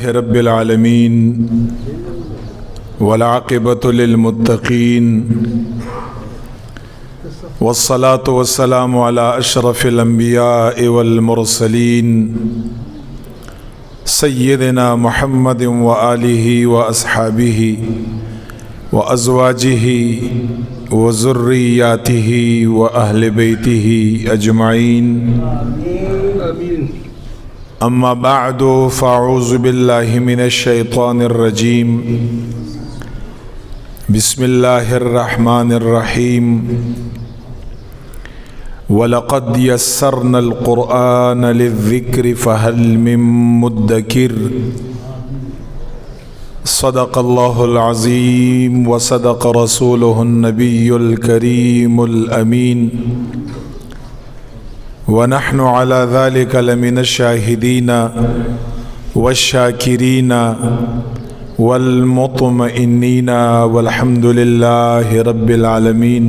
رب العالمين والعاقبة للمتقين والصلاة والسلام على أشرف الأنبياء والمرسلين سيدنا محمد وآله وأصحابه وأزواجه وذرياته وأهل بيته أجمعين. أما بعد فأعوذ بالله من الشيطان الرجيم. بسم الله الرحمن الرحيم. ولقد يسرنا القرآن للذكر فهل من مدكر. صدق الله العظيم وصدق رسوله النبي الكريم الأمين، ونحن على ذلك لمن الشاهدين والشاكرين والمطمئنين والحمد لله رب العالمين.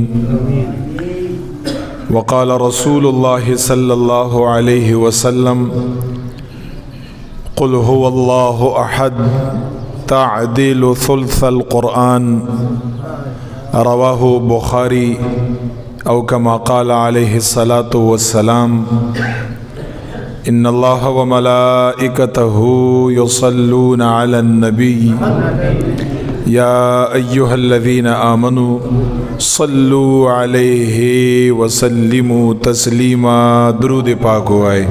وقال رسول الله صلى الله عليه وسلم: قل هو الله أحد تعديل ثلث القرآن. رواه بخاري أو كما قال عليه الصلاة والسلام: إن الله وملائكته يصلون على النبي يا أيها الذين آمنوا صلوا عليه وسلموا تسليما. درود پاک ہوئے.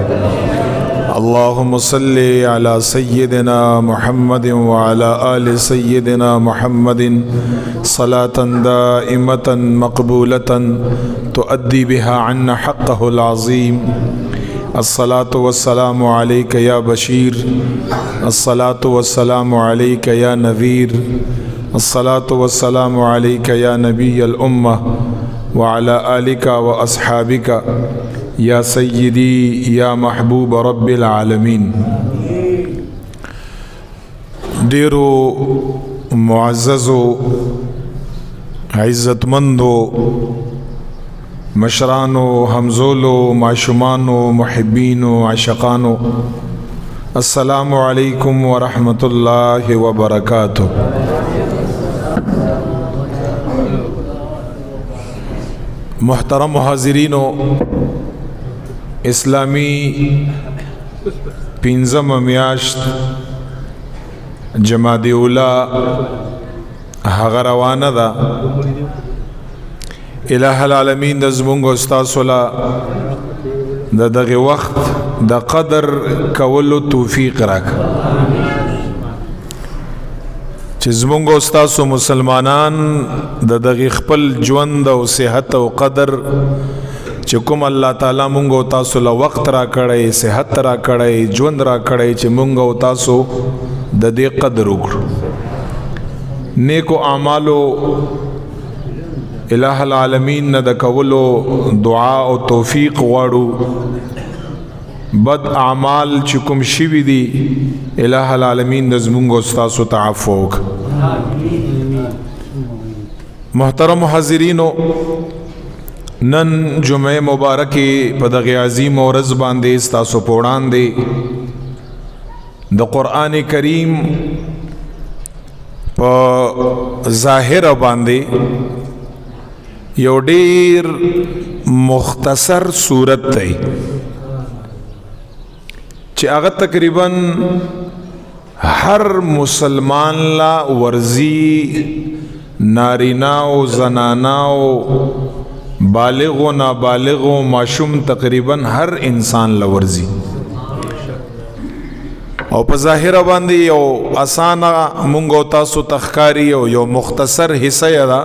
اللهم صل على سيدنا محمد وعلى آل سيدنا محمد صلاة دائمة مقبولة تؤدي بها عنا حقه العظيم. الصلاة والسلام عليك يا بشير، الصلاة والسلام عليك يا نذير، الصلاة والسلام عليك يا نبي الأمة وعلى آلك وأصحابك یا سیدی یا محبوب رب العالمین. ډیرو معززو عزتمندو مشرانو همزولو معشومانو محبینو عاشقانو، السلام علیکم ورحمۃ اللہ وبرکاتہ. محترم حاضرینو، اسلامی پنځم میاشت جمادی اولی هغه روانه ده. الہ العالمین د زمونږ استاسو لا د دغه وخت د قدر کولو توفیق راک، چې زمونږ استاسو مسلمانان د دغه خپل ژوند او صحت او قدر چې کوم الله تعالی مونږ او تاسو له وخت را کړی، صحت را کړی، ژوند را کړی، چې مونږ او تاسو د دې قدر وکړو. نیکو اعمالو الہ العالمین نه د کولو دعا او توفیق غواړو. بد اعمال چې کوم شوي دي الہ العالمین د زمونږ او تاسو ته عفو وکړي. محترم حاضرینو، نن جمعه مبارکی په دغه عظیم ورځ باندې ستاسو په وړاندې د قرآن کریم په ظاهر باندې یو ډیر مختصر صورت دی چې هغه تقریبا هر مسلمان لا ورزی، نارینا او زنانا او بالغ و نابالغ و معشوم تقریبا هر انسان لورزی، او په ظاهر باندې یو اسانه مونږ او تاسو تخکاری او یو مختصر حصہ ده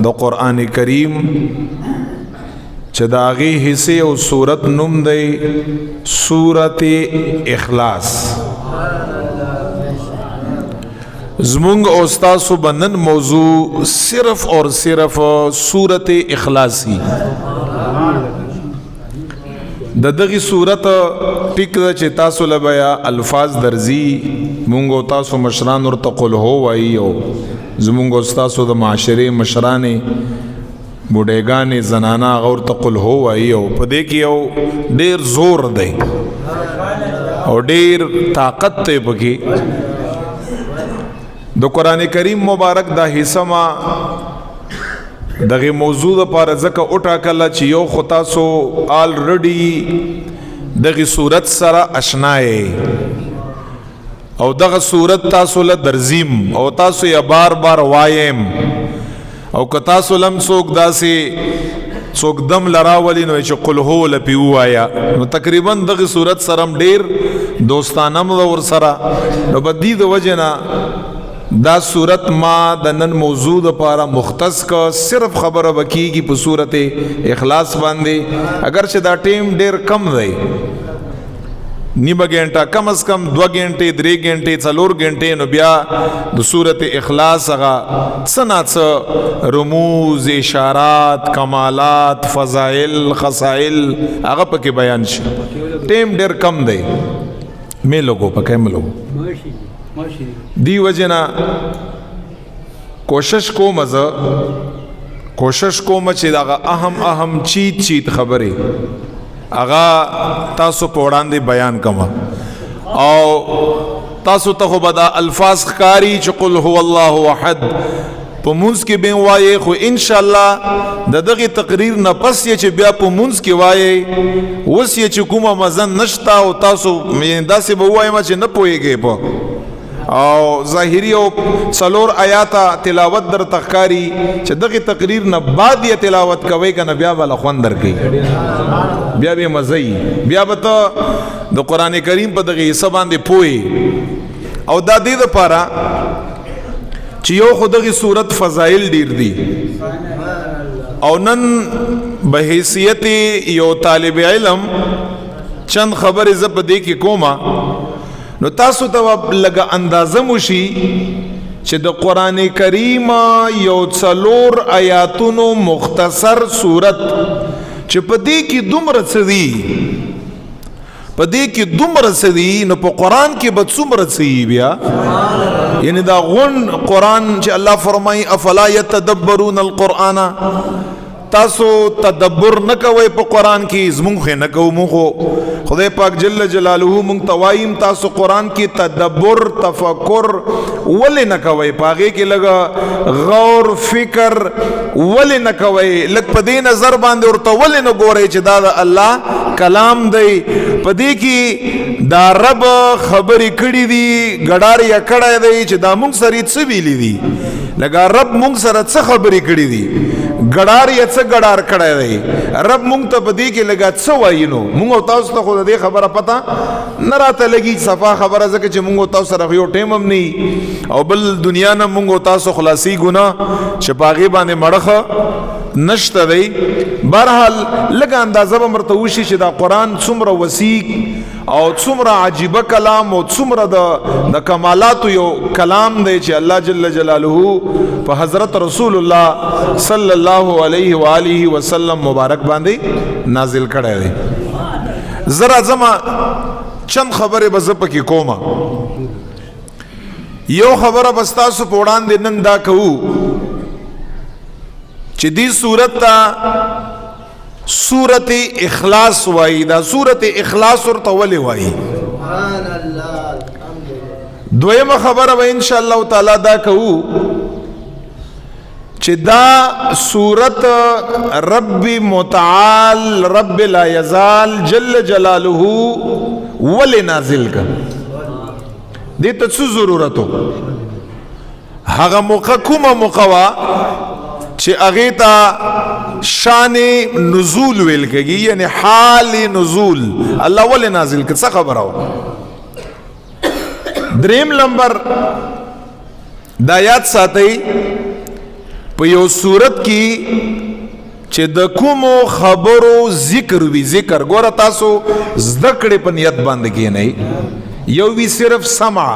د قرآن کریم چې د هغې حصے او صورت نوم دی سورت اخلاص. زمونږ او تاسو بنن موضوع صرف اور صرف سورت اخلاصی. د دغه صورت ټیک چې تاسو لبیا الفاظ درځي، مونږ او تاسو مشران ورته قل هو وایي، او زمونږ او تاسو د معاشره مشرانې بوډېګانې زنانا غور ته قل هو وایي، او په دې کې یو ډیر زور دی او ډیر طاقت ته پکې د قرآن کریم مبارک دا حصہ ما دغه موضوع لپاره ځکه وټاکله چې یو خو تاسو آلریډي دغه صورت سره آشنا او دغه صورت تاسو له درزیم او تاسو یې بار بار وایم او که تاسو لم څوک داسې څوک دم لراولي نو چې قل هو لپی ووایا نو تقریبا دغه صورت سره ډیر دوستانه مو ور سره نو بدی د وجه نه دا صورت ما د نن موضوع لپاره مختص کا صرف خبره وکیږي په صورت اخلاص باندې اگر چې دا ټیم ډیر کم دی نیمه گھنٹه کم از کم 2 گھنٹے 3 گھنٹے 4 گھنٹے نو بیا د صورت اخلاص هغه څه رموز اشارات کمالات فضائل خصائل هغه پکې بیان شي ټیم ډیر کم دی مې لوګو پکې مې لوګو دی وجنا کوشش کوم چې دا اهم چیت خبره اغا تاسو په وړاندې بیان کما او تاسو ته خو بدا الفاظ ښکاری چې قل هو الله احد په مونږ کې به وایي خو ان شاء الله دغه تقریر نه پس چې بیا په مونږ کې وایي اوس چې کومه مزن نشتا او تاسو داسې به وایم چې نه پوهیږئ په او ظاهری او څلور آیاته تلاوت در تخکاری چې دغه تقریر نه بعد یې تلاوت کوي کنه بیا ول خوان درکې بیا به مزي بیا به ته د قران کریم په دغه حصہ باندې پوي او د دې لپاره چې یو خدغه صورت فضائل ډیر دي او نن به حیثیت یو طالب علم چند خبرې زب دې کې کومه نو تاسو ته لګه اندازه موشي چې د قران کریم یو 4 آیاتونو مختصر صورت چې په دې کې دومره څه دي نو په قران کې به څومره څه بیا یعنی دا غون قران چې الله فرمایي افلا يتدبرون القرآن تاسو تدبر نه کوئ په قران کې زمونږ نه کوو مونږ خدای پاک جل جلاله مونږ توایم تاسو قران کې تدبر تفکر ولې نه کوئ پاغه کې لګا غور فکر ولې نه کوئ لک په دې نظر باندې ورته ولې نه ګورئ چې دا د الله کلام دی په دې کې دا رب خبرې کړې دي ګډار یا کړه دی چې دا مونږ سره څه ویلې دي لګا رب مونږ سره څه خبرې کړې دي ګډار یا څه ګډار کړه دی رب مونږ ته بدی کې لګا څه وایینو مونږ تاسو ته خو دې خبره پتا نه راته لګي صفا خبره زکه چې مونږ تاسو سره یو ټیم هم نه او بل دنیا نه مونږ تاسو خلاصي ګنا چې پاغي باندې مړخه نشته دی برحال لګا اندازه به مرته وشي چې دا قران څومره وسیع او څومره عجیب کلام او څومره د کمالات یو کلام دی چې الله جل جلاله په حضرت رسول الله صلی الله علیه و آله وسلم مبارک باندې نازل کړی دی زرا زما چند خبره به زه پکې کومه یو خبره بس تاسو په وړاندې نن دا کوو چې دې صورت ته صورت اخلاص وایي دا صورت اخلاص ورته ولې وایي سبحان الله دویمه خبره به ان شاء الله تعالی دا کوو چې دا صورت رب متعال رب لا یزال جل جلاله ولې نازل کا دې ته څه ضرورتو هغه موقع کومه موقع چې هغه ته شان نزول ویل کېږي یعنی حال نزول الله ولې نازل کړ څه خبره دریم نمبر د آیات ساتي په یو صورت کې چې د کومو خبرو ذکر وی ذکر ګوره تاسو زده کړې په نیت باندې کې نه یو وی صرف سمع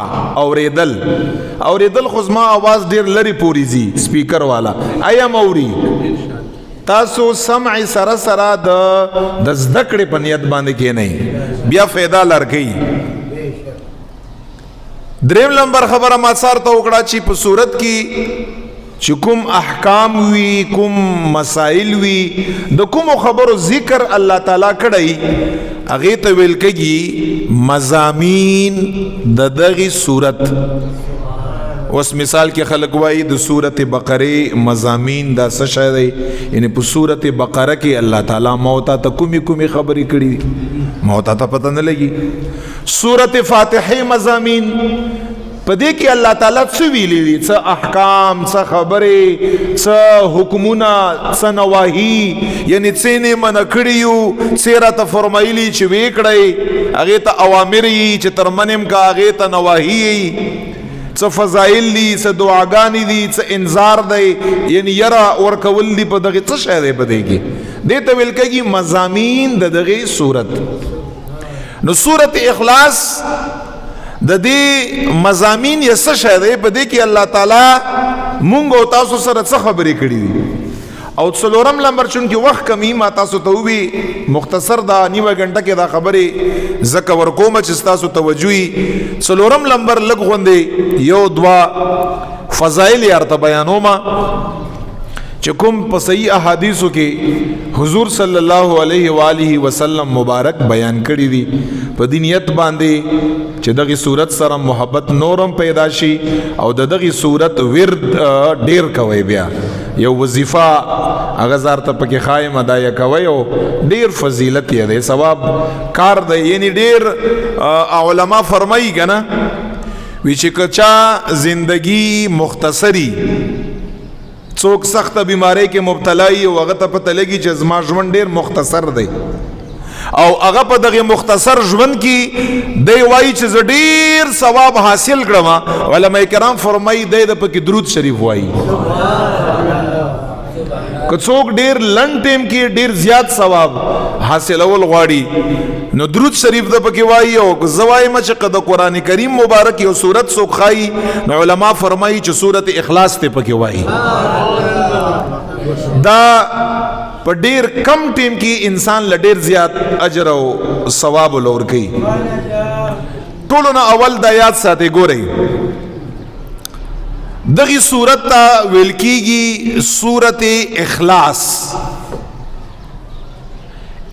اوریدل خو زما आवाज ډیر لري پوری زی سپیکر والا ایم اوري تاسو سمع سره د زده کړې په نیت باندې کې نه بیا फायदा لرګي دریم نمبر خبره ما سره ته وکړه چې په صورت کې چې کوم احکام وی کوم مسائل وی د کوم خبرو ذکر الله تعالی کړی هغه ته ویل کېږي مضامین د دغه صورت اوس مثال کې خلک وایي د سورت بقره مضامین دا څه شی دی یعنی په سورت بقره کې الله تعالی موتا ته کومي خبرې کړي موتا ته پته نه لګي سورت فاتحه مضامین په دې کې الله تعالی څه ویلي دي څه احکام څه خبرې څه حکمونه څه نواهی یعنی څه نه منع کړیو څه راته فرمایلی چې وی کړی هغه ته اوامر یې چې تر منم کا هغه ته نواهی څه فضایل دي څه دعاګانې دي څه انذار دی یعنی یرا ورکول دي په دغه څه شی دی په دې کې دې ته ویل کېږي مضامین د دغه صورت نو سورت اخلاص د دې مضامین یې څه شی دی په دې کې الله تعالی مونږ او تاسو سره څه خبرې کړې دي او څلورم نمبر چون کې وخت کمی ما تاسو ته وی مختصر دا نیمه غنټه کې دا خبرې زکه ورکوم چې تاسو توجهي څلورم نمبر لګ غوندې یو دوا فضائل ارته بیانوما چې کوم په صحیح احادیثو کې حضور صلی الله علیه و آله وسلم مبارک بیان کړی دي په دینیت باندې چې دغه صورت سره محبت نورم پیدا شي او دغه صورت ورد ډیر کوي بیا یو وظیفه هغه زارته پکې خایم ادا کوي او ډیر فضیلت یې ده ثواب کار دی یعنی ډیر علما فرمایي کنه وی چې کچا زندگی مختصری څوک سخت بیماری کې مبتلا ای او هغه ته پته لګي چې زما ژوند ډیر مختصر دی او هغه په دغه مختصر ژوند کې دی وایي چې ډیر ثواب حاصل کړم علماء کرام فرمایي دی د پکې درود شریف وایي که څوک ډیر لنډ ټیم کې ډیر زیات ثواب حاصلول غواړي نو درود شریف د پکې وایي او زوای مچ د قران کریم مبارک یو سورت څوک خای نو علما فرمایي چې سورت اخلاص ته پکې وایي دا په ډیر کم ټیم کې انسان ل ډیر زیات اجر او ثواب ولور کوي ټولو نه اول د یاد ساتي ګورئ دغی صورت تا ویل کیږي صورت اخلاص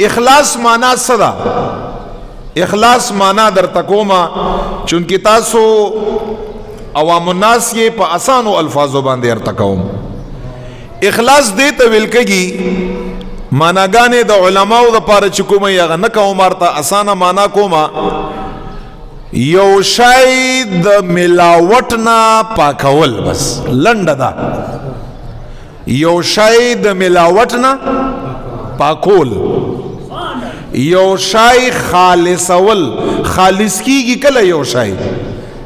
اخلاص معنا صدا اخلاص معنا در تکوما چونکی تاسو عوام الناس یہ پا آسانو الفاظو باندے ارتکوم اخلاص دیتا ویل کیږي معنا گانے دا علماء دا پارا چکوما یا نکاو مارتا آسانا معنا کوما یو شای د ملاوټنا پاکول بس لنډه ده یو شای د ملاوټنا پاکول یو شای خالصول خالص کیږي کله یو شای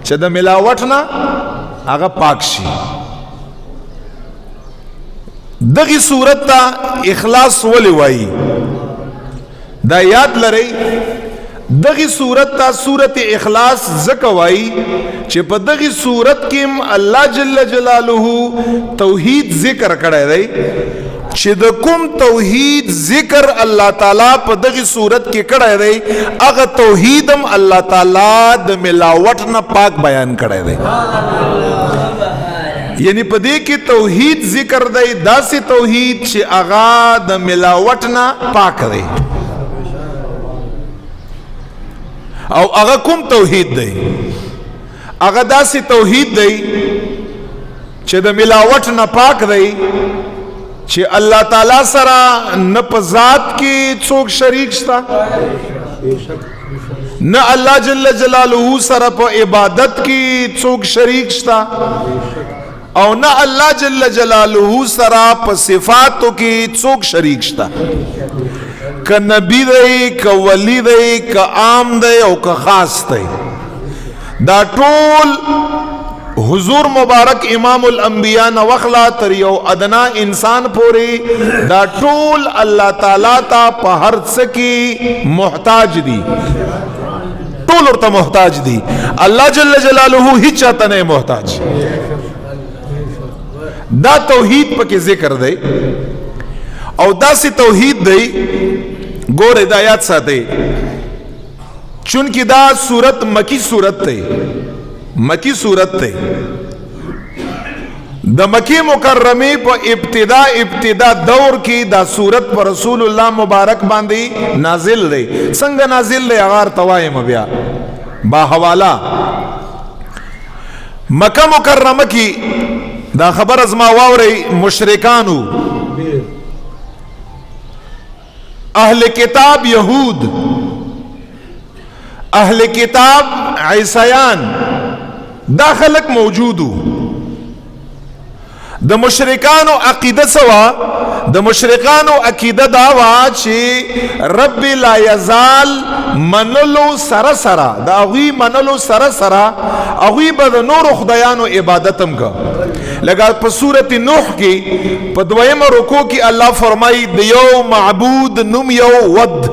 چې د ملاوټنا هغه پاک شي دغه صورت ته اخلاص ولې وایي دا یاد لرئ دغی صورت تا صورت اخلاص زکوائی چې په دغی صورت کې الله جل جلاله توحید ذکر کړی دی چې د کوم توحید ذکر الله تعالی په دغی صورت کې کړی دی هغه توحیدم الله تعالی د ملاوټ نه پاک بیان کړی دی یعنی په دې کې توحید ذکر دی داسې توحید چې هغه د ملاوټ نه پاک دی او هغه کوم توحید دی هغه داسې توحید دی چې د ملاوټ نه پاک دی چې الله تعالی سره نه په ذات کې څوک شریک شته نه الله جل جلاله سره په عبادت کې څوک شریک شته او نه الله جل جلاله سره په صفاتو کې څوک شریک شته که نبی دی که ولی دی که عام دی او که خاص دی دا ټول حضور مبارک امام الانبیاء نوخلا تر یو ادنا انسان پوری دا ټول اللہ تعالی تا په هر څه کې محتاج دي ټول ورته محتاج دي الله جل جلاله هیڅ چاته نه محتاج دا توحید پکې ذکر دی او داسې توحید دی گور ہدایات ساتے چونکہ دا صورت مکی صورت تے مکی صورت تے دا مکی مکرمی پا ابتدا دور کی دا صورت پا رسول اللہ مبارک باندی نازل دے سنگ نازل دے اغار توائم بیا با حوالا مکه مکرمه کی دا خبر از ما واوري مشرکانو اهل کتاب یهود اهل کتاب عیسیان دا خلق موجودو د مشرکانو عقیده سوا د مشرکانو عقیده داوا چې رب لا یزال منلو سره سره دا غوی منلو سره سره غوی به د نور خدایانو عبادتم کا لگا په سورۃ نوح کې په دویم رکوع کې الله فرمایي د یو معبود نوم یو ود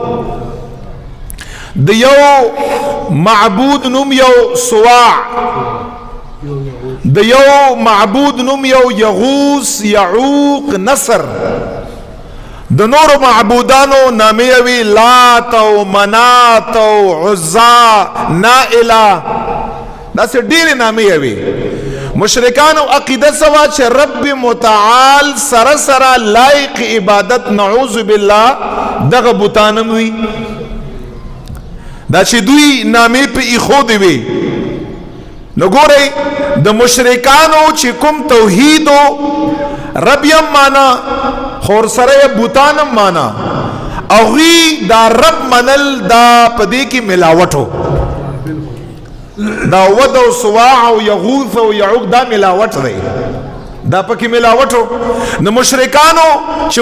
د یو معبود نوم یو سواع د یو معبود نوم یو یغوس یعوق نصر د نور معبودانو نامې وی لات او منات او عزا نائله دا څه ډېرې نامې وی مشرکانو عقیده سوا چې رب متعال سره سره لایق عبادت نعوذ بالله دغه بوتانم وی دا چې دوی نامې په ایخو دی وی نو ګورئ د مشرکانو چې کوم توحیدو رب یم مانا خور سره بوتانم مانا اغوی دا رب منل دا پدې کې ملاوټو دا ود او سواع او یغوث او یعوق دا ملاوټ دی دا پکې ملاوټو نو مشرکانو چې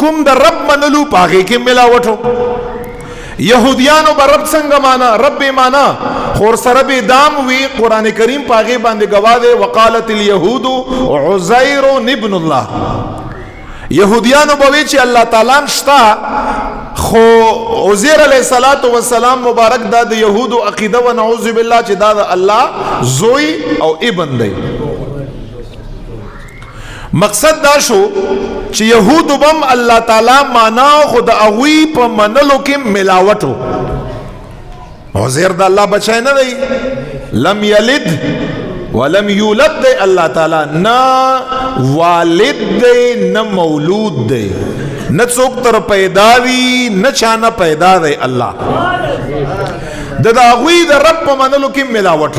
کوم د رب منلو پاغې کې ملاوټو یهودیانو به رب څنګه مانا رب مانا خور سره به دام وی قران کریم پاغه باندې گواه دی وقالت اليهود عزير ابن الله یهودیانو به وی چې الله تعالی شتا خو عزیر علیہ الصلوۃ والسلام مبارک دا د یهودو عقیده و نعوذ بالله چې دا د الله زوی او ابن دی مقصد دا شو چې یهودو بم الله تعالی معنا خود اغوی په منلو کې ملاوټو عزیر د الله بچای نه دی لم یلد ولم یولد دی الله تعالی نه والد دی نه مولود دی نه څوک تر پیدا وی نه چانه پیدا دی الله د اغوی د رب په منلو کې ملاوټ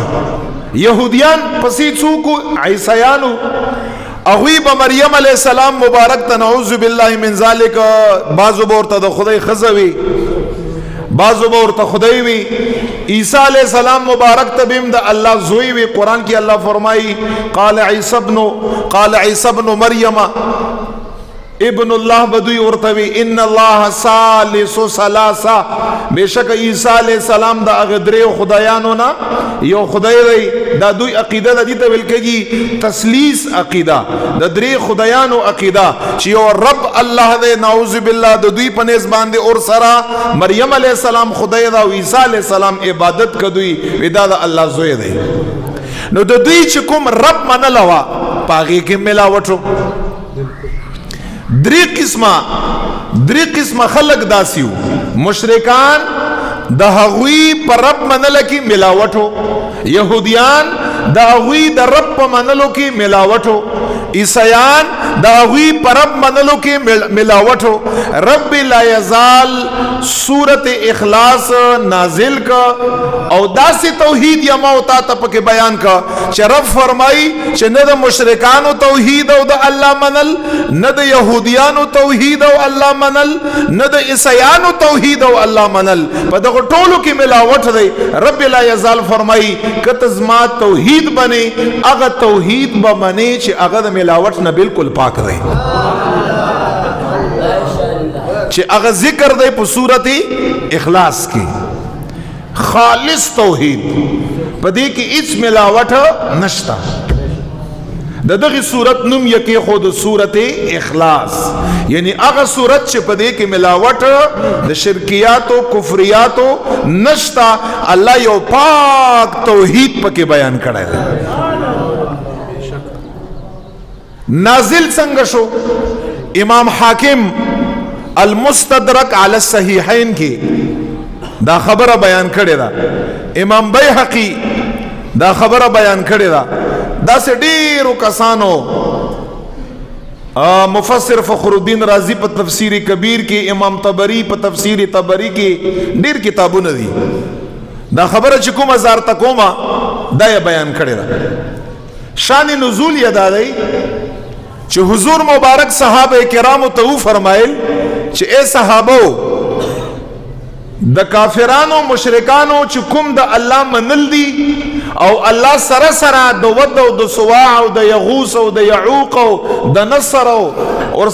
یهودیان پسې څوک عیسیانو اغوی با مریم علیہ السلام مبارک تنعوذ باللہ من ذالک بازو بورتا دا خدای خزوی بازو بورتا خدای وی عیسیٰ علیہ السلام مبارک تبیم دا اللہ زوی وی قرآن کی اللہ فرمائی قال عیسیٰ ابن مریم ابن اللہ بدوی ورتوی ان اللہ ثالث ثلاثہ بے شک عیسیٰ علیہ السلام دا اغدری خدایانو نا یو خدای دی دا دوی عقیدہ دا دیتا بلکگی تسلیس عقیدہ دا دری خدایانو عقیدہ چی یو رب اللہ دے نعوذ باللہ دا دوی پنیز باندے اور سرا مریم علیہ السلام خدای دا و عیسیٰ علیہ السلام عبادت کا دوی ودا دا اللہ زوی دی نو دا دوی چکم رب منلوا پاگی کی ملاوٹو دری قسمه خلق داسیو مشرکان د هغوی پر رب منلو کې ملاوټو یهودیان د هغوی د رب په منلو کې ملاوټو عیسیان د هغوی پر رب منلو کې ملاوټو رب لا یزال سورت اخلاص نازل کا او داسې توحید یا موتا ته پکې بیان کا چې رب فرمای چې نه د مشرکانو توحید او د الله منل نه د يهوديانو توحید او الله منل نه د عیسیانو توحید او الله منل په دغه ټولو کې ملاوت دی رب لا یزال فرمای کته زما توحید بني هغه توحید به منی چې هغه د ملاوت نه بالکل پاک دی چې هغه ذکر دی په سورت اخلاص کې خالص توحید پدې کې هیڅ ملاوت نشتا د دغه صورت نوم یې خود صورت اخلاص یعنی هغه صورت چې پدې کې ملاوت د شرکیات او کفریات نشتا الله یو پاک توحید پکې بیان کړی دی نازل څنګه شو امام حاکم المستدرک علی الصحیحین کې دا خبره بیان کړی دا امام بیهقی دا خبره بیان کړی دا دا سه ډیرو کسانو مفسر فخر الدین رازی په تفسیر کبیر کې امام طبری په تفسیر طبری کې ډیر کتابونه دي دا خبره چې کوم هزار تکوما دا بیان کړی دا شان نزول یې دا دی چې حضور مبارک صحابه کرامو ته وفرمایل چې اے صحابو د کافرانو مشرکانو چې کوم د الله منل دي او الله سره سره د ود او د سواع او د یغوس او د یعوق او د نصر او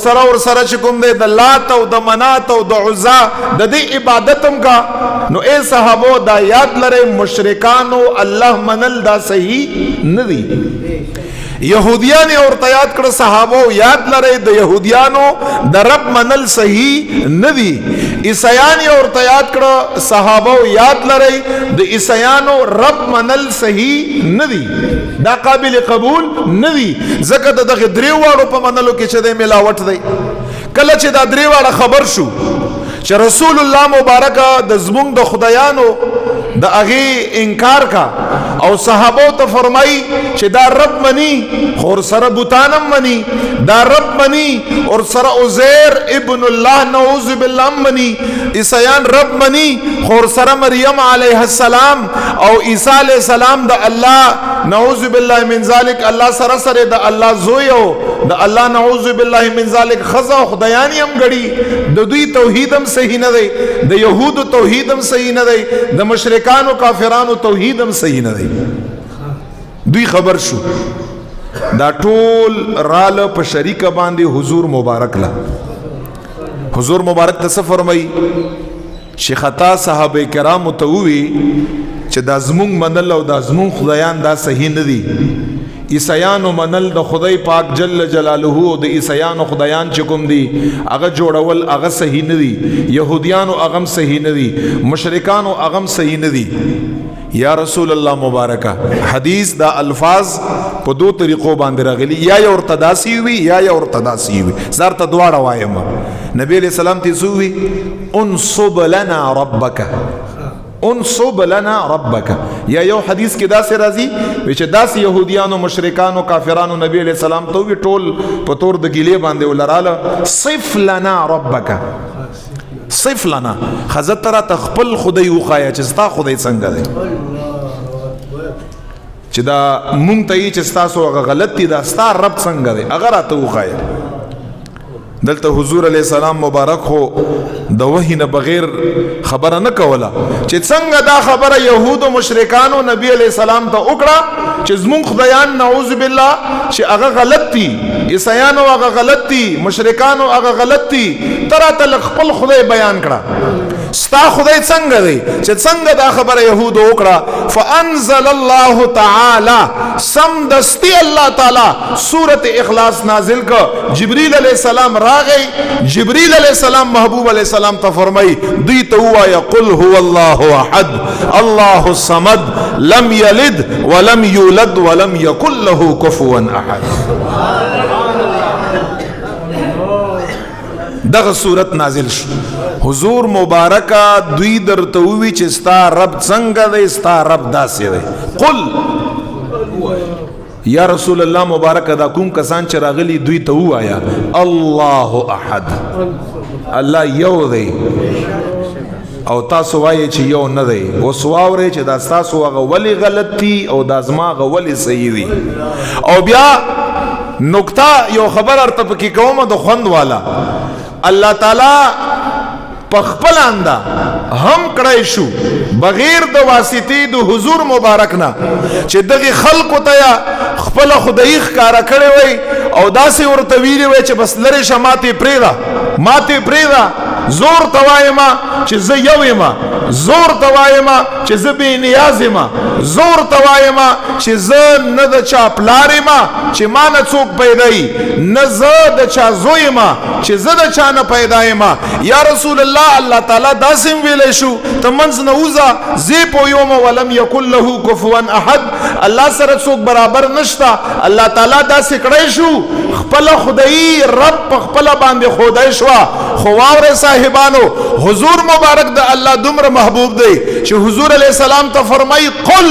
سره چې کوم دی د لات او د منات او د عزا د دې عبادت هم کا نو اے صحابو دا یاد لرئ مشرکانو الله منل دا صحیح نه دي یهودیان ورته یاد کړه صحابو یاد لرئ د یهودیانو د رب منل صحیح نه دي عیسایان ورته یاد کړه صحابو یاد لرئ د عیسایانو رب منل صحیح نه دي دا قابل قبول نه دي ځکه دغه درې واړو په منلو کې چې د ملاوت دی کله چې دا درې واړه خبر شو چې رسول الله مبارک د زمونږ د خدایانو د هغې انکار کا او صحابو ته فرمای چې دا رب منی خو سره بوتانم منی دا رب منی اور سره عزیر ابن الله نعوذ بالله منی عیسایان رب منی خو سره مریم علیه السلام او عیسی علیه السلام د الله نعوذ بالله من ذلک الله سره سره د الله زوی او د الله نعوذ بالله من ذلک خزا خدایان هم غړي د دوی توحید هم صحیح نه دی د يهودو توحید هم صحیح نه دی د مشرکانو کافرانو توحید هم صحیح نه دی دوی خبر شو دا ټول راله په شریک باندې حضور مبارک لا حضور مبارک ته فرمای چې خطا صحابه کرام ته وی چې دا زمونږ منل او دا زمونږ خدایان دا صحیح نه دي عیسایانو منل د خدای پاک جل جلاله او د عیسایانو خدایان چې کوم دي هغه جوړول هغه صحیح نه دي يهوديانو هغه صحیح نه دي مشرکانو هغه صحیح نه دي یا رسول الله مبارکه حدیث دا الفاظ په دو طریقو باندې راغلي یا یو ارتداسی وي یا یو ارتداسی وي زار ته دواړه وایم نبی علیہ السلام ته سووي انصب لنا ربک انصب لنا ربک یا یو حدیث کې داسې راځي چې داسې يهوديانو مشرکانو کافرانو نبی علیہ السلام ته وی ټول په تور د ګیلې باندې ولراله صف لنا ربک صف لنا حضرت را تخپل خدای وخایا چې ستا خدای څنګه دی چې دا مونږ ته چې تاسو هغه غلط دي دا ستا رب څنګه دی هغه راته وخایا دلته حضور علیہ السلام مبارک هو د وحی نه بغیر خبره نه کوله چې څنګه دا خبره يهود او مشرکانو نبی علیہ السلام ته وکړه چې زمون خدایان نعوذ بالله چې هغه غلط دي عیسایانو هغه غلط دي مشرکانو هغه غلط دي ترا ته خپل خدای بیان کړه ستا خدای څنګه دی چې څنګه دا خبره يهود وکړه فانزل الله تعالی سم دستی الله تعالی سورۃ اخلاص نازل کړ جبرئیل علیہ السلام راغی جبرئیل علیہ السلام محبوب علیہ السلام ته فرمای دوی ته وایا قل هو الله احد الله الصمد لم یلد ولم یولد ولم یکن له کفوا احد دغه صورت نازل شو حضور مبارکه دوی درته وی چې ستا رب څنګه دی ستا رب داسې دی قل یا رسول الله مبارک دا کوم کسان چې راغلي دوی ته وایا الله احد الله یو دی او تاسو وایي چې یو نه دی اوس واورئ چې دا تاسو هغه ولې غلط دي او دا زما هغه ولې صحیح دي او بیا نقطه یو خبر ارته پکې کوم د خوند والا الله تعالی پخپل انده هم کړی شو بغیر د واسطې د حضور مبارک نه چې دغه خلق ته خپل خدای ښکارا کړی وي او داسې ورته ویلي وي چې بس لری شماته پریدا ماته پریدا زور توایما چې زه یو یم زور توایما چې زه به نیاز یم زور توایما چې زه نه د چا پلار یم چې ما نه څوک پیدا ای نه زه د چا زوی یم چې زه د چا نه پیدا یم یا رسول الله الله تعالی داسې ویلی شو ته منځ نه وځه زه پویم ولم یکن له کفوا احد الله سره څوک برابر نشته الله تعالی داسې کړی شو خپل خدای رب خپل باندې خدای شو خو واوره صاحبانو حضور مبارک د الله دومره محبوب دی چې حضور علیہ السلام ته فرمای قل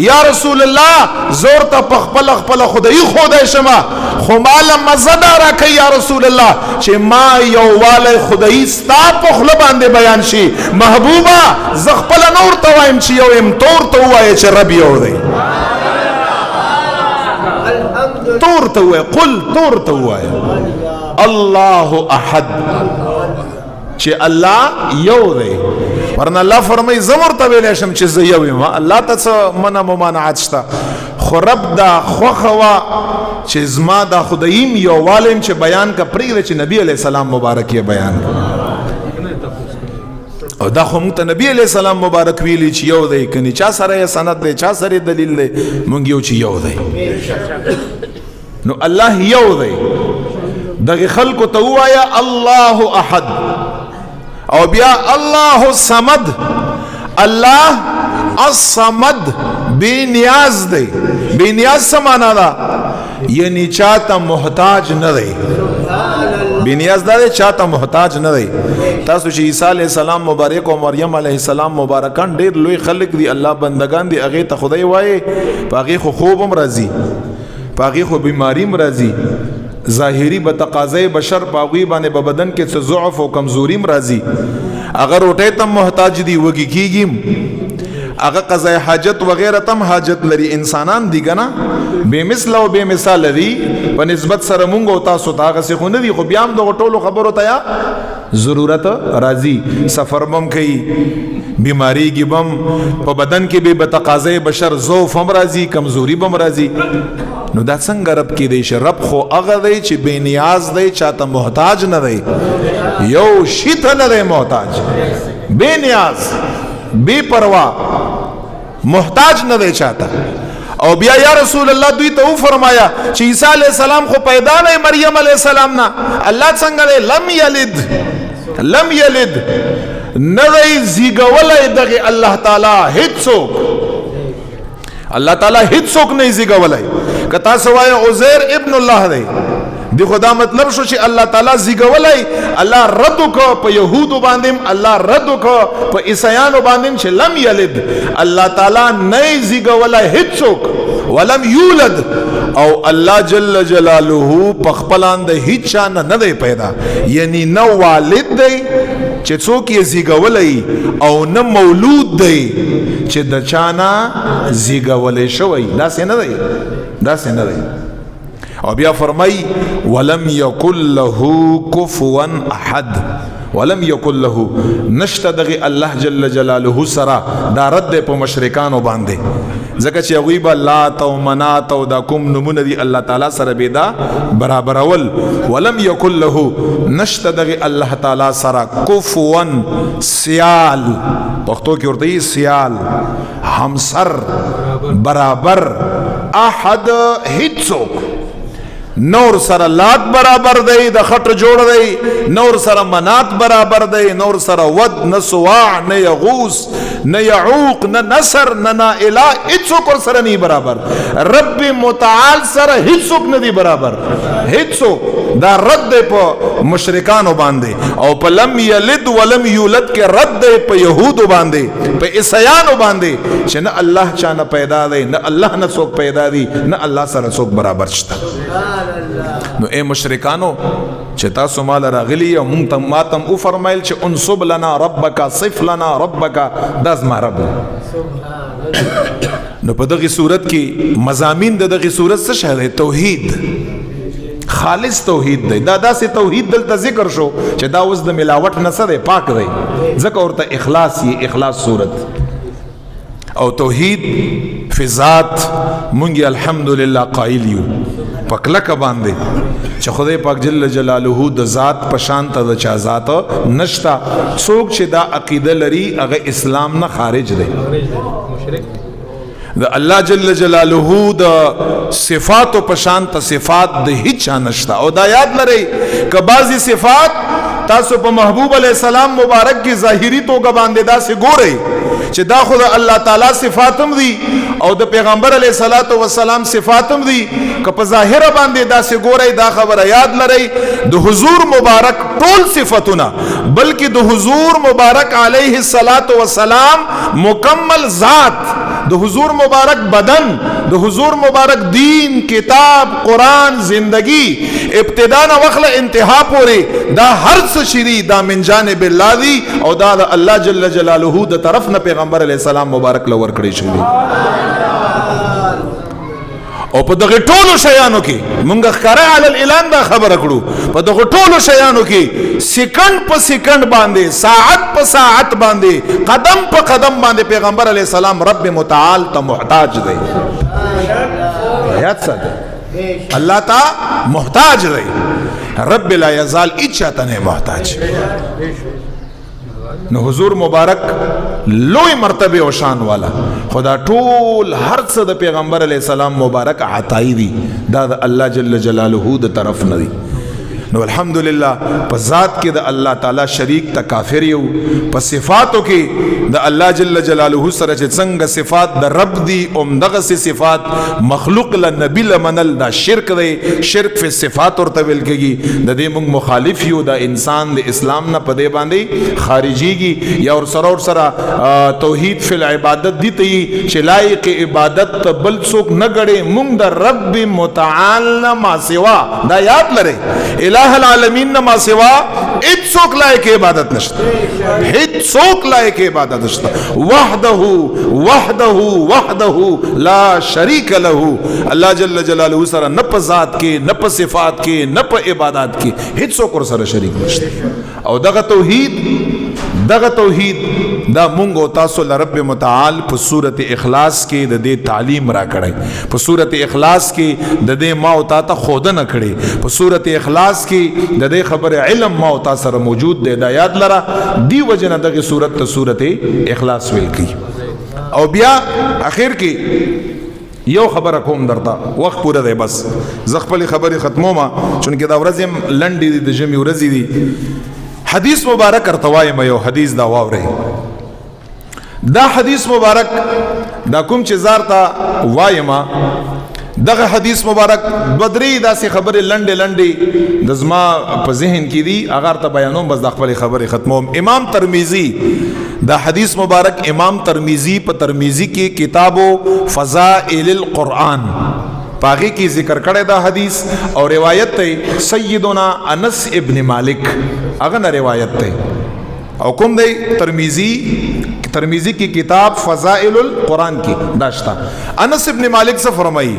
یا رسول الله زور ته خپل خدای خدای شمه خو مال مزدا راکې یا رسول الله چې ما یو والي خدای ستا په خپل باندې بیان شي محبوبا ز خپل نور ته وایم چې یو ام تور ته وای چې رب یو دی تور ته وای قل تور ته وای الله احد چې الله یو دی ورنه الله فرمای زمر ته ویل شم چې زه یو یم الله ته منع ممانعت شته خو رب دا خوخوا چې زما دا خدایم یو والم چې بیان کا پرېږده چې نبی علیہ السلام مبارک یې بیان او دا خو موږ ته نبی علیہ السلام مبارک ویلی چې یو دی کني چا سره سند دی چا سره دلیل دی مونږ یو چې یو دی نو الله یو دی دغه خلکو ته وایا الله احد او بیا الله الصمد الله الصمد بے نیاز دی بے نیاز سمانا دا یعنی چاہتا محتاج نہ دی بے نیاز دا دی چاہتا محتاج نہ دی تاسو چې عیسی علیہ السلام مبارک او مریم علیہ السلام مبارکان ډیر لوی خلق دی الله بندگان دی هغه ته خدای وایي پاغي خو خوبم راځي پاغي خو بیماریم راځي ظاهری به تقاضای بشر پاغوی باندې په بدن کې څه ضعف او کمزوریم راځي اگر روټه تم محتاج دی وږي کیږي اگر قضای حاجت وغیرہ تم حاجت لري انسانان دی کنه بے مثل او بے مثال دی په نسبت سره مونږ او تاسو ته هغه څه خو نه دی خو بیا هم د ټولو خبرو ته ضرورت راځي سفر بم کوي بیماری کی بم په بدن کې به تقاضای بشر ضعف هم راځي کمزوري بم راځي نو دا څنګه رب کې دی چې رب خو هغه دی چې بے نیاز دی چاته محتاج نه دی یو شی ته نه دی محتاج بے نیاز بے پروا محتاج نه دی چاته او بیا یا رسول الله دوی ته فرمایا چې عیسی علیہ السلام خو پیدا نه مریم علیہ السلام نه الله څنګه دی لم یلد نه دی زیږولای دغه الله تعالی هیڅوک الله تعالی هیڅوک نه زیږولای کتا سوای عزیر ابن الله دی دی خدا مطلب شو چې الله تعالی زیږولای الله رد کو په يهودو باندې الله رد کو په عیسایانو باندې چې لم یلد الله تعالی نه زیږولای هیڅوک ولم یولد او الله جل جلاله په خپلان د هیڅ نه دی پیدا یعنی نو والد دی چې څوک یې زیږولای او نه مولود دی چې د چانا زیږولای شوی دا څنګه دی دا څنګه دی او بیا فرمای ولم یکن له کفوا احد ولم یکن له نشته دغه الله جل جلاله سرا دا رد په مشرکانو باندې ځکه چې هغوی به لات او منات او دا کوم نمونه دي الله تعالی سره بیدا برابر اول ولم یکن له نشته دغه الله تعالی سره کفوا سیال پښتو کې ورته سیال همسر برابر احد هیڅوک نور سره لات برابر دی د خټ جوړ دی نور سره منات برابر دی نور سره ود نه سواع نه یغوس نه یعوق نه نصر نه نائلا هیڅوک سره نه برابر رب متعال سره هیڅوک نه دی برابر هیڅوک دا رد دی په مشرکانو باندې او په لم یلد ولم یولد کې رد دی په یهودو باندې په عیسایانو باندې چې نه الله چا نه پیدا دی نه الله نه څوک پیدا دی نه الله سره څوک برابر شته نو اے مشرکانو چې تاسو مال راغلی او مونږ ته ماتم او فرمایل چې انصب لنا ربک صف لنا ربک داس ما رب نو په دغه صورت کې مضامین د دغه صورت څه شاله توحید خالص توحید دی دا داسې توحید دلته ذکر شو چې دا اوس د ملاوت نه سره پاک دی ځکه ورته اخلاص یې اخلاص صورت او توحید فی ذات مونږ الحمدلله قائل یو پکلک باندې چې خدای پاک جل جلاله د ذات په شان ته د چا ذات نشتا څوک چې دا عقیده لري هغه اسلام نه خارج دی د الله جل جلاله د صفات په شان ته صفات د هیڅ نشتا او دا یاد لري ک بعضی صفات تاسو په محبوب علی السلام مبارک کی ظاهری توګه باندې دا سه ګورئ چې دا خود الله تعالی صفاتم دي او د پیغمبر علیه الصلاۃ والسلام صفاتم دي که په ظاهر باندې دا سه ګورئ دا خبره یاد لرئ د حضور مبارک ټول صفاتونه بلکې د حضور مبارک علیه الصلاۃ والسلام مکمل ذات د حضور مبارک بدن د حضور مبارک دین کتاب قرآن زندگی ابتدا نه وخله انتها پورې دا هر څه شری دا من جانب الله دی او دا د الله جل جلاله د طرف نه پیغمبر علیه السلام مبارک لور کړی شوی او په دغه ټولو شیانو کې مونږ ښکارا علی الاعلان دا خبره کړو په دغه ټولو شیانو کې سکند په سکند باندې ساعت په ساعت باندې قدم په قدم باندې پیغمبر علیه السلام رب متعال ته محتاج دی یاد ساته الله ته محتاج دی رب لا یزال اچھا ته محتاج نو حضور مبارک لوی مرتبه او شان والا خدا ټول هر څه د پیغمبر علی السلام مبارک عطای دي دا د الله جل جلاله د طرف نه دي نو الحمدلله په ذات کې د الله تعالی شریک ته کافر یو په صفاتو کې د الله جل جلاله سره چې څنګه صفات د رب دي اومدغه صفات مخلوق له نبی لمنل دا شرک دی شرک فی صفات ورته ویل کېږي د دې موږ مخالف یو د انسان د اسلام نه په دې باندې خارجيږي یا ور سره توحید فی العبادت دي ته چې لایق عبادت بل څوک نه غړي موږ د رب متعال ما سوا دا یاد لري الہ العالمین نما سوا هیڅ څوک لایق عبادت نشته هیڅ څوک لایق عبادت نشته وحده لا شریک له الله جل جلاله سره نه په ذات کې نه په صفات کې نه په عبادت کې هیڅ څوک ور سره شریک نشته او دغه توحید دا مونږ او تاسو لرب متعال په سورت اخلاص کې د دې تعلیم را کړی په سورت اخلاص کې د دې ما او تا خودنه کړی په سورت اخلاص کې د دې خبر علم ما او تا سره موجود دی دا یاد لره دی وجنه دغه سورت ته سورت اخلاص ویل کی او بیا اخر کې یو خبره کوم درته وخت پوره دی بس زه خپل خبره ختمومه چونکه دا ورځ لنډې دي د جمع ورځې دي حدیث مبارک ارتوایم یو حدیث دا واوري دا حدیث مبارک دا کوم چې زارتا وایما دغه حدیث مبارک بدری داسې خبره لنډه د زما په ذهن کې دي اگر ته بیانوم بس د خپل خبره ختموم امام ترمذی دا حدیث مبارک امام ترمذی په ترمذی کې کتابو فضائل القرآن پاغي کی ذکر کړه دا حدیث او روایت ته سیدنا انس ابن مالک اغه روایت ته او کوم دی ترمذی کی کتاب فضائل القرآن کی داشتا انس ابن مالک سے فرمائی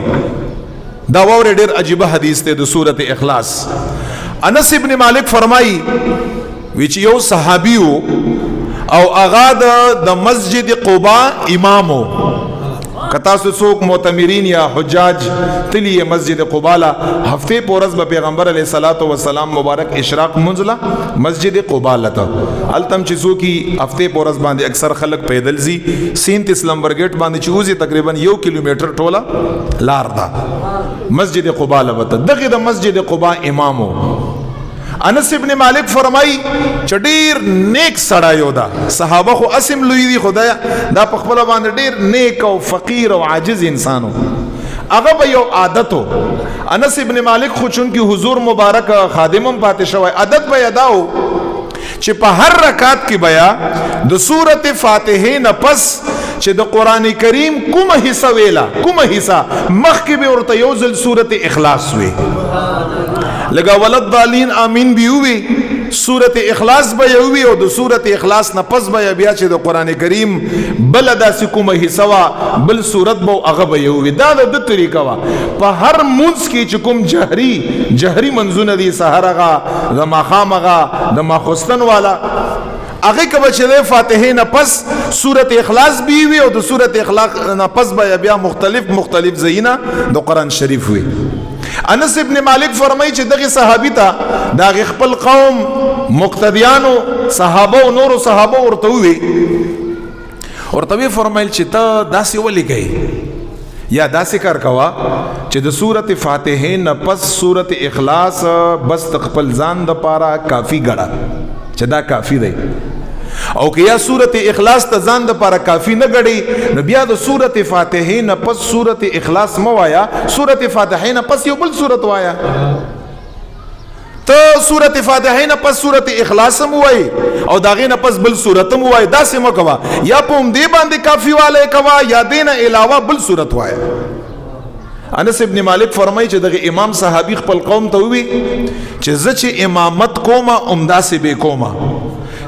دا وور ډیر عجیب حدیث ته د سورت اخلاص انس ابن مالک فرمائی وچ یو صحابیو او اغا د مسجد قباء امامو کتا څوک معتمرین یا حجاج تلی مسجد قباء هفته پورز به پیغمبر علیه الصلاۃ والسلام مبارک اشراق منزله مسجد قباء لته التم چې څوک هفته پورز باندې اکثر خلک پیدل زی 37 نمبر گیټ باندې چوزي تقریبا 1 کیلومتر ټوله لار ده مسجد قباء لته دغه د مسجد قباء امامو انس ابن مالک فرمای چډیر نیک سړایو دا صحابه خو اسم لوی دي خدایا دا په خپل باندې ډیر نیک او فقیر او عاجز انسانو هغه به یو عادتو انس ابن مالک خو چون کې حضور مبارک خادمم پاتې شوی عادت به اداو چې په هر رکعت کې بیا د سورته فاتحه نه پس چې د قران کریم کومه حصہ ویلا کومه حصہ مخکې به ورته یو ځل سورته اخلاص وی لگا ولد ضالین آمین بیوی سورت اخلاص به یوی او د سورت اخلاص نه پس به بیا چې د قران کریم بل داسې کومه حصہ وا بل سورت به هغه به یوی دا د طریقه وا په هر منځ کې چې کوم جهری منځونه دي سحرغه د ماخامغه د ماخستن والا هغه کبه چې فاتحه نه پس سورت اخلاص بیوی او د سورت اخلاص نه پس به بیا مختلف زینا د قران شریف وی انس ابن مالک فرمای چې دغه صحابي ته دغه خپل قوم مقتدیانو صحابه او نور صحابه ورته وی فرمایل چې ته داسې ولي کوي یا داسې کار کوا چې د سورته فاتحه نه پس سورته اخلاص بس خپل ځان د پاره کافی ګړه چې دا کافی دی او که یا سورت اخلاص ته ځان د پاره کافی نه غړي نو بیا د سورت فاتحه نه پس سورت اخلاص مو وایا سورت فاتحه نه پس یو بل سورت وایا ته سورت فاتحه نه پس سورت اخلاص مو وای او داغه نه پس بل سورت مو وای دا سم کوا یا پوم دی باندې کافی والے کوا یا دینه علاوه بل سورت وایا انس ابن مالک فرمای چې دغه امام صحابي خپل قوم ته وی چې زه چې امامت کومه عمداسي به کومه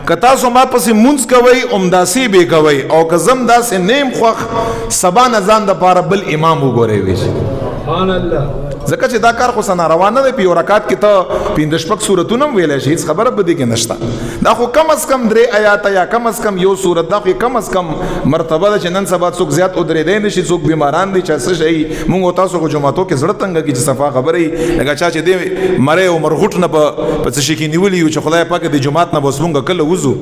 کتا سو ما پسې مونږ کوي عمداسي به کوي او که زم داسې نیم خوخ سبا نزان د پاره بل امام وګوري وي سبحان الله. ځکه چې دا کار خو سنا روانه دی په رکعات کې ته 15 شپږ سورتونه ویل شي هیڅ خبره به دي کې نشته. دا خو کم از کم 3 آیات یا کم از کم یو سورت دا خو کم از کم مرتبه ده چې نن سبا څوک زیات ودرېدای نشي څوک بیماران دي چې څه شي مونږ تاسو کو جمعاتو کې زړه تنګ کې چې صفا خبرې لکه چا چې دی مړې او مرغوټ نه په څه شي کې نیولې یو چې خدای پاک دې جمعات نه بس مونږ کله وځو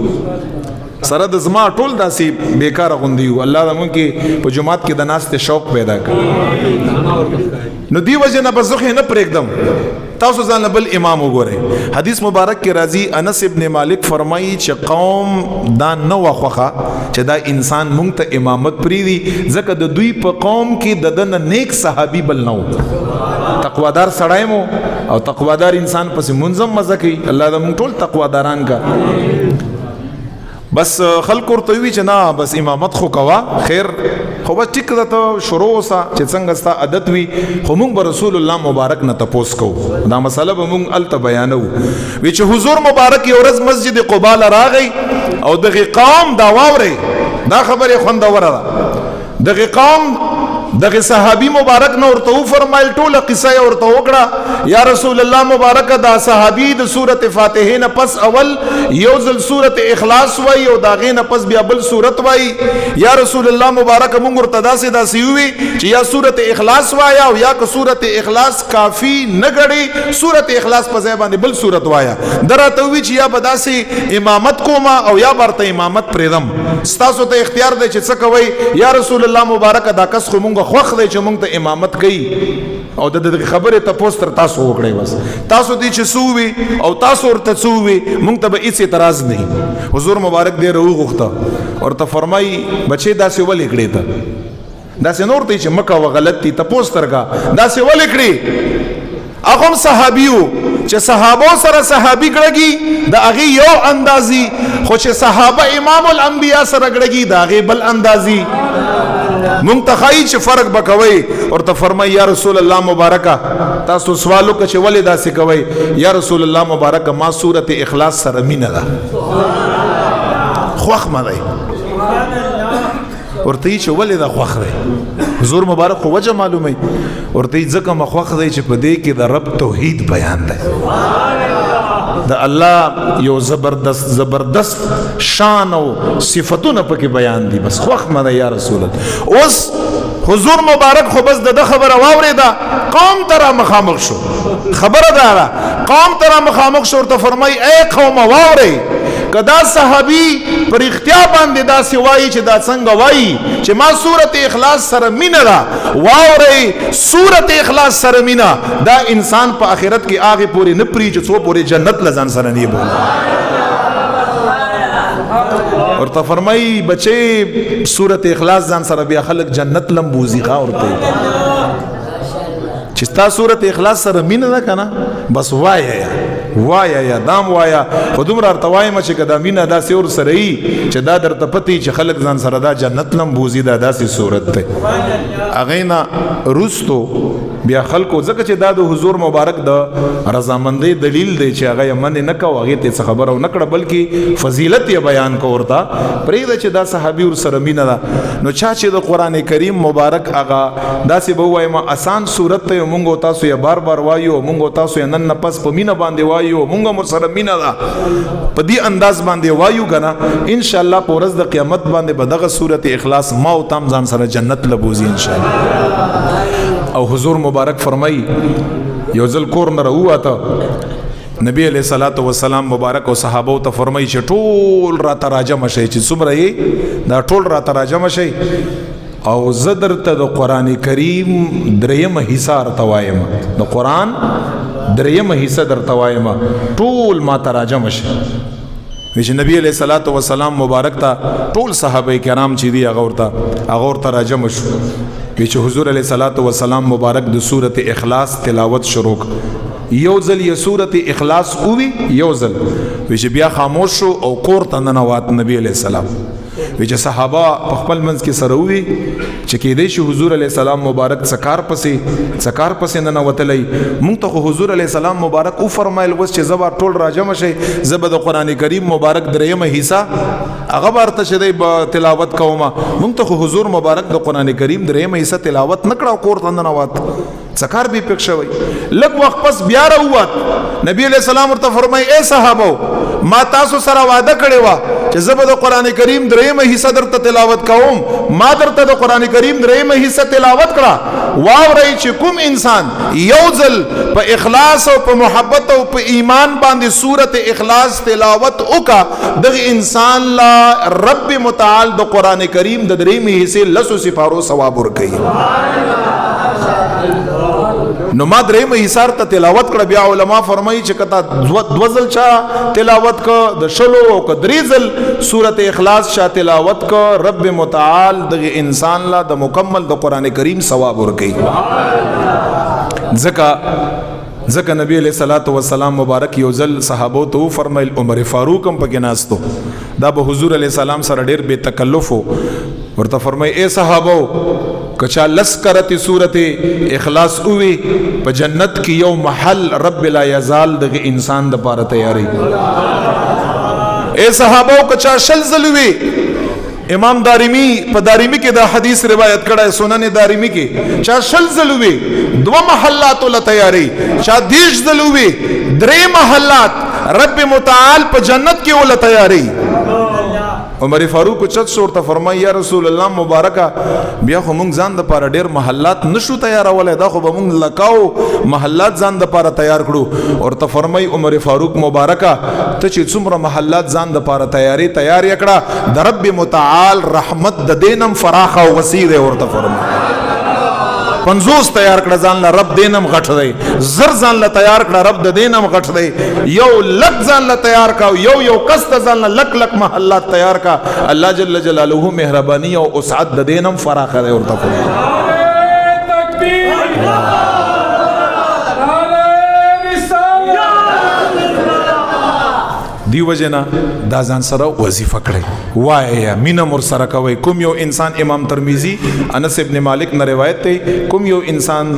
سره د زما ټول داسې بیکاره غوندي یو الله دې مونږ کې په جمعات کې د ناس ته شوق پیدا کړي. نو دی وجه نه بس زه نه پرېږدم تاسو ځان بل امام وګورئ. حدیث مبارک کې راځي انس ابن مالک فرمایي چې قوم دا نه وخوخه چې دا انسان مونږ ته امامت پریدي ځکه د دوی په قوم کې د دنه نیک صحابي بل نو تقوادار سړی مو او تقوادار انسان پس منظم مزه کوي. الله دې مونږ ټول تقواداران کا. بس خلق ورته وی چې نه بس امامت خو کوا خیر خو بس ټیک ده ته شروع وسه چې څنګه ستا عادت وي خو مونږ به رسول الله مبارک نه تپوس کوو دا مسله به مونږ الته بیانو. وی چې حضور مبارک یو ورځ مسجد قباء راغی او دغه قوم دا واوري دا خبره خوندوره ده دغه قوم دغه صحابي مبارک نو ورته فرمایل ټوله قصه ورته وکړه یا رسول الله مبارک دا صحابي د سوره فاتحه نه پس اول یو ځل سوره اخلاص وای او دا غي نه پس بیا بل سوره وای یا رسول الله مبارک مونږ ورته داسې وی چې یا سوره اخلاص وایا او یا که سوره اخلاص کافی نه غړي سوره اخلاص په ځای باندې بل سوره وایا درته وی چې یا بداسي امامت کوما او یا برته امامت پرېدم ستاسو ته اختیار دی چې څه کوي یا رسول الله مبارک دا کس خو مونږ خوخ دی چې مونږ ته امامت کوي او د خبره تاسو تر تاسو وکړئ بس تاسو دې چې سووي او تاسو ورته سووي مونږ ته به هیڅ اعتراض نه. حضور مبارک دې روغ غوښته ورته فرمایي بچي داسې ولې کړې ته داسې نور ته چې مکه و غلط دي تاسو ترګه داسې ولې کړې هغه صحابیو چې صحابو سره صحابي ګړګي د هغه یو اندازي خو چې صحابه امام الانبیاء سره ګړګي د هغه بل اندازي منتخای چې فرق بکوي ورته فرمای یا رسول الله مبارکه تاسو سوالو کې چې ولې داسې کوي یا رسول الله مبارکه ما سورته اخلاص سره مینه ده خوخ مده ورته چې ولې دا خوخ ده حضور مبارک خو وجه معلومه ورته ځکه مخوخ دی چې په دې کې د رب توحید بیان ده د الله یو زبردست شان او صفاتونه پکې بیان دي بس خوخ مده یا رسول الله. اوس حضور مبارک خو بس د خبره واوریدا قوم ترا مخامخ شو خبره دارا قوم ترا مخامخ شو ورته فرمای اے قوم واوري کدا صحابي پر اختیار باندې دا سوای چې دا څنګه وای چې ما سورته اخلاص سره مینه را واوري سورته اخلاص سره مینه دا انسان په آخرت کې هغه پوری نه پری چې څو پوری جنت لزان سره نه بول. ورته فرمای بچي سورته اخلاص ځان سره بیا خلک جنت لمبوزي غا ورته چې تا سورته اخلاص سره مینه ده کنه بس وایا یا دام وایا خودم را ارتوایم چې کدا مینه دا سور سره ای چې دا درته پتی چې خلک ځان سره دا جنت لمبوزي دا داسې صورت ته اغینا رستو بیا خلکو ځکه چې دا د حضور مبارک د رضامندۍ دلیل دی چې هغه من نه کو هغه ته خبر او نکړه بلکې فضیلت یې بیان کو ورته پرې چې دا صحابي ور سره مینه ده نو چا چې د قران کریم مبارک هغه داسې به وایم آسان صورت ته مونږ تاسو یې بار بار وایو مونږ تاسو یې نن پس په مینه باندې وایو مونږ مر سره مینه ده په دې انداز باندې وایو کنه ان شاء الله په ورځ د قیامت باندې به دغه سورته اخلاص ما او تام ځان سره جنت لبوزي ان شاء الله. او حضور مبارک فرمای یو ځل کور نه راوته نبی علیہ الصلوۃ والسلام مبارک او صحابه ته فرمای چې ټول را تراجم شي چې څومره یې دا ټول را تراجم شي او زدر ته د قران کریم دریم حصہ ارتوایم د قران دریم حصہ درتوایم ټول ما تراجم شي چې نبی علیہ الصلوۃ والسلام مبارک ته ټول صحابه کرام چې دی هغه ورته تراجم شو چې حضور علیہ الصلوۃ والسلام مبارک د سورته اخلاص تلاوت شروع یو ځل یې سورته اخلاص اووی یو ځل چې بیا خاموش شو او کور ته ننوات نبی علیہ السلام چې صحابه په خپل منځ کې سره وي چې کېدای شي حضور علیه السلام مبارک څکار پسې نه وتلی مونږ ته حضور علیه السلام مبارک او فرمایل وس چې زبر ټول راجم شي زبر د قران کریم مبارک دریمه حصہ هغه ورته شې د تلاوت کومه مونږ ته حضور مبارک د قران کریم دریمه حصہ تلاوت نکړه کور ته نه وات څکار به پک شوی لږ وخت پس بیا راووت نبی علیہ السلام ورته فرمای اے صحابه ما تاسو سره وعده کړی و چې زه د قران کریم دریمه حصہ درته تلاوت کوم ما درته د قران کریم دریمه حصہ تلاوت کړه واورئ چې کوم انسان یو ځل په اخلاص او په محبت او په ایمان باندې سورته اخلاص تلاوت وکا دغه انسان لا رب متعال د قران کریم د دریمه حصے لسو سپارو ثواب ورکړي نو ما درېمه حصار ته تلاوت کړه بیا علما فرمایي چې کته دوزل چا تلاوت ک د شلو او ک دریزل سورته اخلاص شا تلاوت ک رب متعال دغه انسان لا د مکمل د قران کریم ثواب ورکړي ځکه نبی علیہ الصلوۃ والسلام مبارک یو ځل صحابو ته فرمایل عمر فاروق هم پکې ناستو دا به حضور علیہ السلام سره ډیر بے تکلف ورته فرمای اے صحابو کچا لسکرتی صورت اخلاص اوی په جنت کی یو محل رب لا یزال دغه انسان د پاره تیاری اے صحابو کچا شل زلوی امام دارمی په دارمی کې دا حدیث روایت کړه سنن دارمی کې چا شل زلوی دو محلات له تیاری چا دیش زلوی درې محلات رب متعال په جنت کې ول تیاری عمر فاروق چت شورته فرمای یا رسول الله مبارکه بیا خو مونږ ځان د پاره ډیر محلات نشو تیارولای دا خو به مونږ لکاو محلات ځان د پاره تیار کړو اور ته فرمای عمر فاروق مبارکه ته چې څومره محلات ځان د پاره تیار کړه د رب متعال رحمت د دینم فراخه او وسیع اور ته فرمای 50 تیار کړه ځان له رب دینم غټ دی زر ځان له تیار کړه رب د دینم غټ دی یو لک ځان له تیار کا یو کس ته ځان له لک محلات تیار کا الله جل جلاله مهرباني او وسعت د دینم فراخه دی ورته دی وجنا دا ځان سره وظیفه کړی وای مینا مر سره کوي کوم یو انسان امام ترمذی انس ابن مالک نه روایت دی کوم یو انسان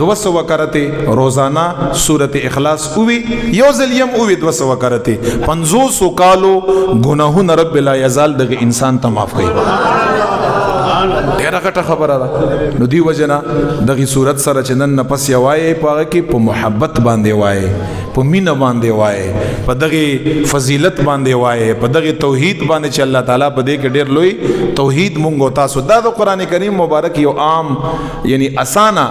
200 کرته روزانه سورته اخلاص اووي یو ځلیم اووي 200 کرته 500 کالو گناهونه رب لا یزال دغه انسان ته معاف کوي ډیره غټه خبره ده نو دی وجنا دغه صورت سره چنن نفس یوای پاغه کې په محبت باندې وای په مینا باندې وای په دغه فضیلت باندې وای په دغه توحید باندې چې الله تعالی په دې کې ډیر لوی توحید مونږ تاسو دا د قران کریم مبارک یو عام یعنی اسانه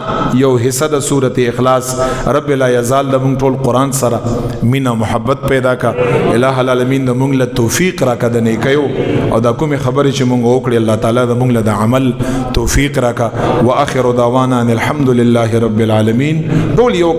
یو حصہ د سورته اخلاص رب لا یزال د مونږ ټول قران سره مینا محبت پیدا کا الہ العالمین د مونږ له توفیق راکړه د نیکیو او دا کومه خبره چې مونږ وکړي الله تعالی د مونږ له عمل توفیق راکا واخر دعوانا ان الحمد لله رب العالمین ټول یو